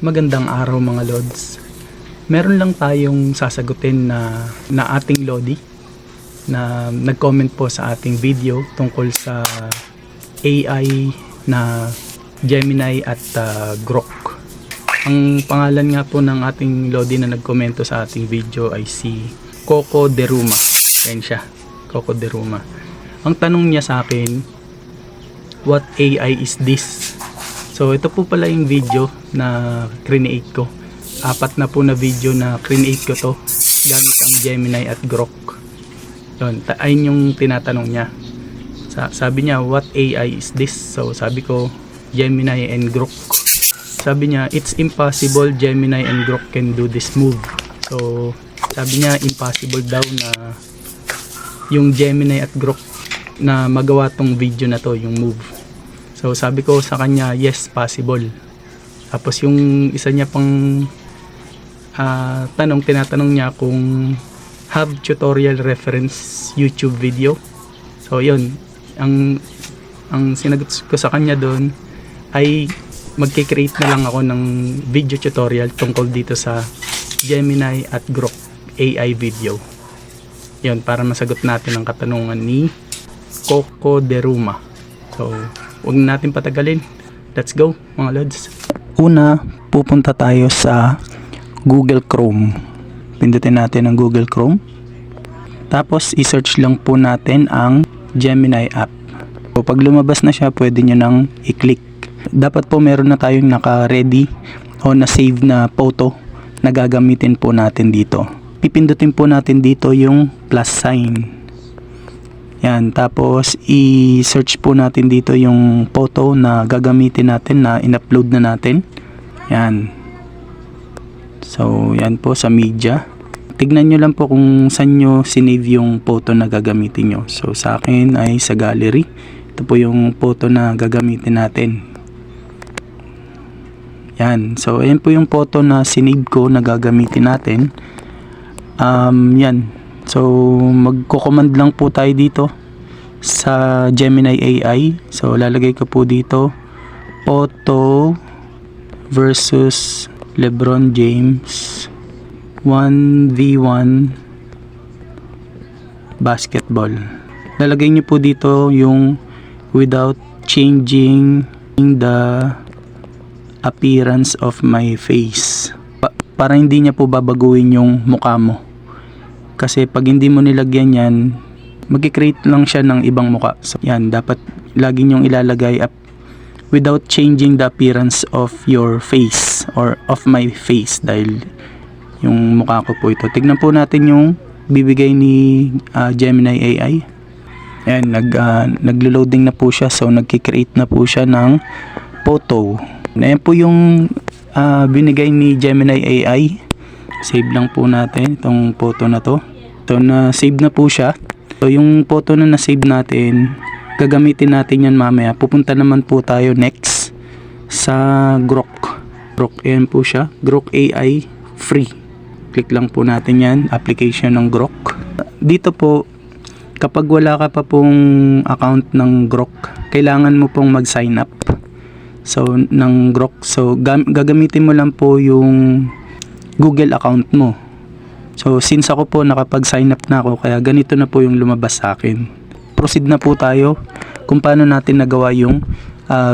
Magandang araw mga Lods. Meron lang tayong sasagutin na ating Lodi na nag-comment po sa ating video tungkol sa AI na Gemini at Grok. Ang pangalan nga po ng ating Lodi na nagkomento sa ating video ay si Coco Deruma. Yan siya, Coco Deruma. Ang tanong niya sa akin, what AI is this? So ito po pala yung video na create ko. 4 na po na video na create ko to gamit ang Gemini at Grok. Yun, ayun yung tinatanong niya. Sabi niya, what AI is this? So sabi ko, Gemini and Grok. Sabi niya, it's impossible Gemini and Grok can do this move. So sabi niya, impossible daw na yung Gemini at Grok na magawa tong video na to, yung move. So sabi ko sa kanya, yes, possible. Tapos yung isa niya pang tinatanong niya kung have tutorial reference YouTube video. So yun, ang sinagot ko sa kanya doon ay magkikreate na lang ako ng video tutorial tungkol dito sa Gemini at Grok AI video. Yun, para masagot natin ang katanungan ni Coco Deruma. So huwag natin patagalin. Let's go mga Lods. Una, pupunta tayo sa Google Chrome. Pindutin natin ang Google Chrome. Tapos i-search lang po natin ang Gemini app. So pag lumabas na siya, pwede nyo nang i-click. Dapat po meron na tayong naka-ready o na-save na photo na gagamitin po natin dito. Pipindutin po natin dito yung plus sign. Yan, tapos i-search po natin dito yung photo na gagamitin natin na in-upload na natin. Yan. So, yan po sa media. Tignan nyo lang po kung saan nyo sinave yung photo na gagamitin nyo. So, sa akin ay sa gallery. Ito po yung photo na gagamitin natin. Yan. So, ayan po yung photo na sinave ko na gagamitin natin. Yan. So magko-command lang po tayo dito sa Gemini AI. So lalagay ko po dito photo versus LeBron James 1v1 basketball. Lalagay niyo po dito yung without changing the appearance of my face. Para hindi niya po babaguhin yung mukha mo. Kasi pag hindi mo nilagyan yan, mag-create lang siya ng ibang muka. So yan, dapat lagi nyong ilalagay up without changing the appearance of your face or of my face, dahil yung mukha ko po ito. Tignan po natin yung bibigay ni Gemini AI. Ayan, naglo-loading na po siya. So nagki-create na po siya ng photo. Ayan po yung binigay ni Gemini AI. Save lang po natin itong photo na to. So na-save na po siya. So yung photo na na-save natin, gagamitin natin yan mamaya. Pupunta naman po tayo next sa Grok. Grok, ayan po siya. Grok AI free. Click lang po natin yan. Application ng Grok. Dito po, kapag wala ka pa pong account ng Grok, kailangan mo pong mag-sign up. So ng Grok. So gagamitin mo lang po yung Google account mo. So since ako po nakapag-sign up na ako, kaya ganito na po yung lumabas sa akin. Proceed na po tayo kung paano natin nagawa yung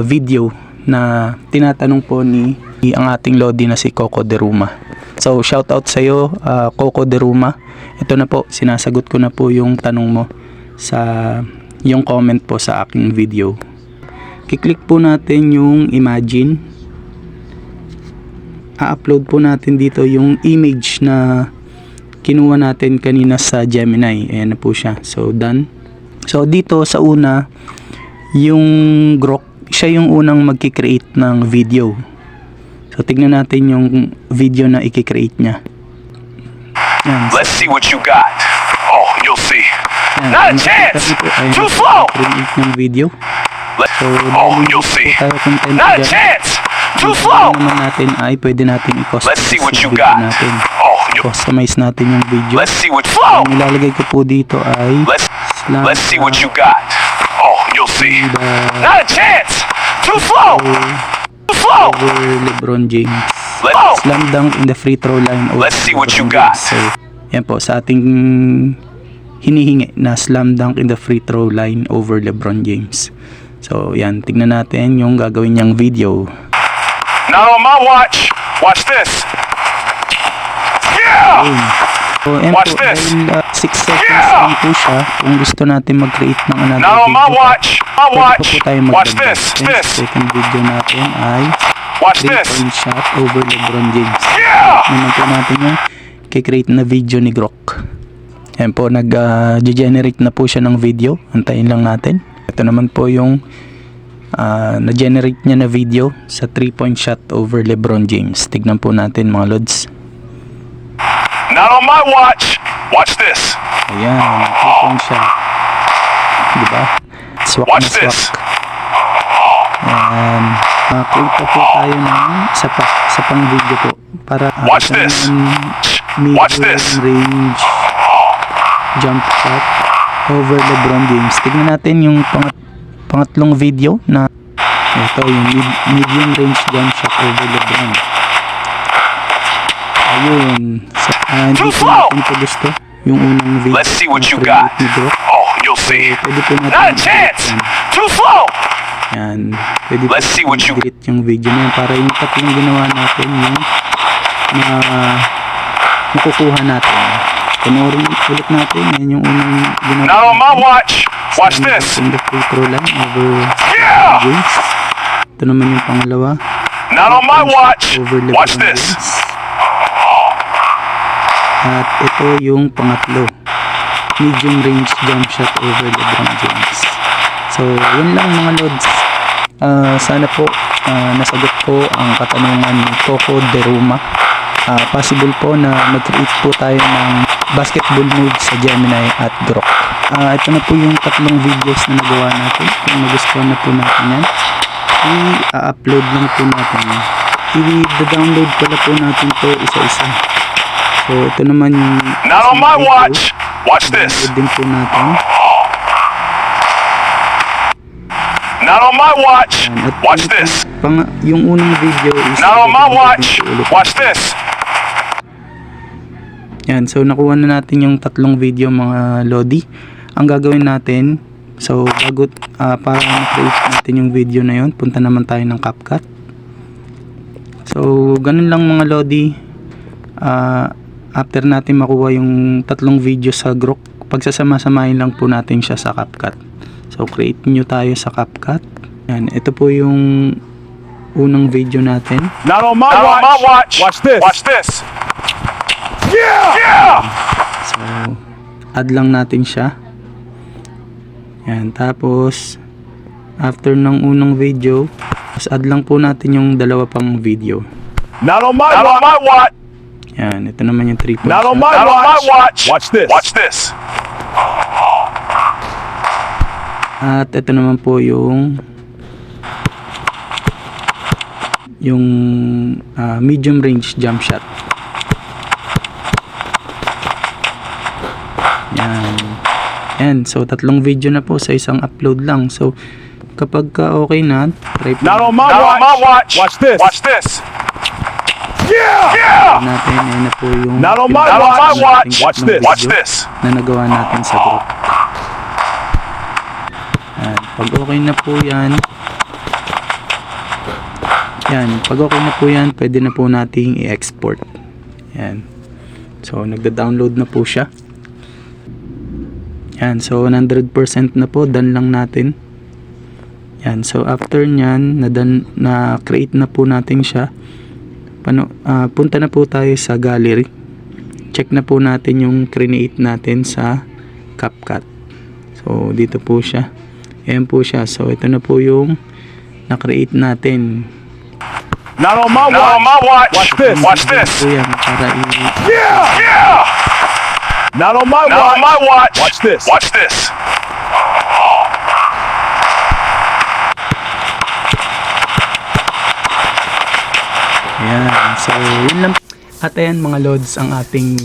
video na tinatanong po ni ang ating Lodi na si Coco Deruma. So shout out sa iyo, Coco Deruma. Ito na po, sinasagot ko na po yung tanong mo sa yung comment po sa aking video. Kiklik po natin yung imagine. I-upload po natin dito yung image na kinuha natin kanina sa Gemini. Ayan na po siya. So done. So dito sa una, yung Grok, siya yung unang magki-create ng video. So tignan natin yung video na i-create niya. Yan. Let's see what you got. Oh, you'll see. Yan. Not a chance. Too slow. Create ng video. So Oh, you'll see. Not a chance. Too slow. Naman natin ay pwede natin i-customize. Let's see what you yung video got. natin. Oh, you. Customize natin yung video. Let's see what slow. Ang ilalagay ko po dito ay Let's see what you got. Oh, you'll see. Not a chance. Too slow. Too slow. over LeBron James. slam dunk in the free throw line over Let's see what you LeBron got. James. So, yan po sa ating hinihingi na slam dunk in the free throw line over LeBron James. So, yan. Tignan natin yung gagawin niyang video. Not on my watch. Watch this. Yeah! Ayun. So, yan Watch po, this. dahil 6 seconds Yeah! lang po siya, kung gusto natin mag-create ng another Not on my video, watch. My pwede watch. po tayo Watch magdagdag. this. And This. second video natin ay Watch this. 3-point shot over LeBron James. Yeah! Naman po natin yung kikreate na video ni Grok. Yan po, nag-generate na po siya ng video. Antayin lang natin. Ito naman po yung na-generate niya na video sa 3-point shot over LeBron James. Tignan po natin mga lods. Not on my watch. Watch this. Ayan, 3-point shot. Diba? Swak na Watch swak. this. Ayan. Create pa po tayo ng isa pang video po. Para Watch this. Watch this. range jump shot over LeBron James. Tignan natin yung pangatlong video na ito yung medium range jump shot over LeBron. Ayun. Hindi Too ko slow. natin po gusto yung unang video. Let's see what na you create got. ni Brock. Oh, you'll see. Pwede po natin Not a chance. i-delete yan. Too slow. Yan. Pwede Let's see what you- delete yung video na yan para yung tatlong ginawa natin yung makukuha natin. Panoorin ulit natin. Yan yung unang ginawa Not on my natin. watch. Watch Slam this. dunk in the free throw line over Yeah! James. Ito naman yung pangalawa. Not on my watch. Over LeBron Watch this. James. At ito yung pangatlo. Medium range jump shot over LeBron James. So, yun lang mga lods. Sana po nasagot ko ang katanungan ni Coco Deruma. Possible po na mag-create po tayo ng basketball move sa Gemini at Grok. Ito na po yung tatlong videos na nagawa natin. Kung nagustuhan na po natin yan, i-upload lang po natin. I-download pala po natin to isa-isa. So, ito naman yung Not on my watch. Watch this. download din po natin. Not on my watch. Yan. At Watch yung- this. Yung unang video is Not on my i-download watch. din po ulit. Watch this. Yan, so nakuha na natin yung tatlong video mga lodi. Ang gagawin natin, so bago para ma-create natin yung video na yun, punta naman tayo ng CapCut. So ganun lang mga lodi. After natin makuha yung tatlong video sa Grok, pagsasama-samahin lang po natin siya sa CapCut. So create new tayo sa CapCut. Yan, ito po yung unang video natin. Not on my watch. Watch this. Watch this. Yeah! Yeah! So, add lang natin siya. Yan, tapos after ng unang video, tapos add lang po natin yung dalawa pang video. Not on my watch. Yan, ito naman yung 3-point Not on shot. my watch. Watch this. Watch this. At ito naman po yung medium range jump shot. Yan. Yan, so tatlong video na po sa isang upload lang. So kapag okay na, try po Not on my watch. Watch this. Watch this. Yeah! Yeah! natin. Ayan na po yung Not on my watch. Watch this. Watch this. na nagawa natin sa group. Yan. Pag okay na po yan, pag okay na po yan, pwede na po nating i-export. Yan. So, nagda-download na po siya. Yan. So, 100% na po. Done lang natin. Yan. So, after nyan, na-create na po natin siya. Punta na po tayo sa gallery. Check na po natin yung create natin sa CapCut. So, dito po siya. Ayan po siya. So, ito na po yung na-create natin. Not on my watch. Watch this. Watch this. So, yan. Para Yeah! Yeah! Not on my watch. Watch this. Watch this. Ayan. So, yun lang. At ayan mga lods ang ating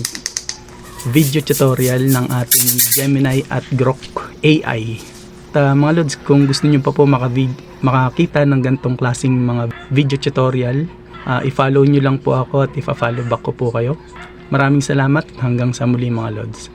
video tutorial ng ating Gemini at Grok AI. At mga lods, kung gusto niyo pa po makakita ng gantong klaseng mga video tutorial I-follow nyo lang po ako at ifa-follow back ko po kayo. Maraming salamat. Hanggang sa muli mga Lods.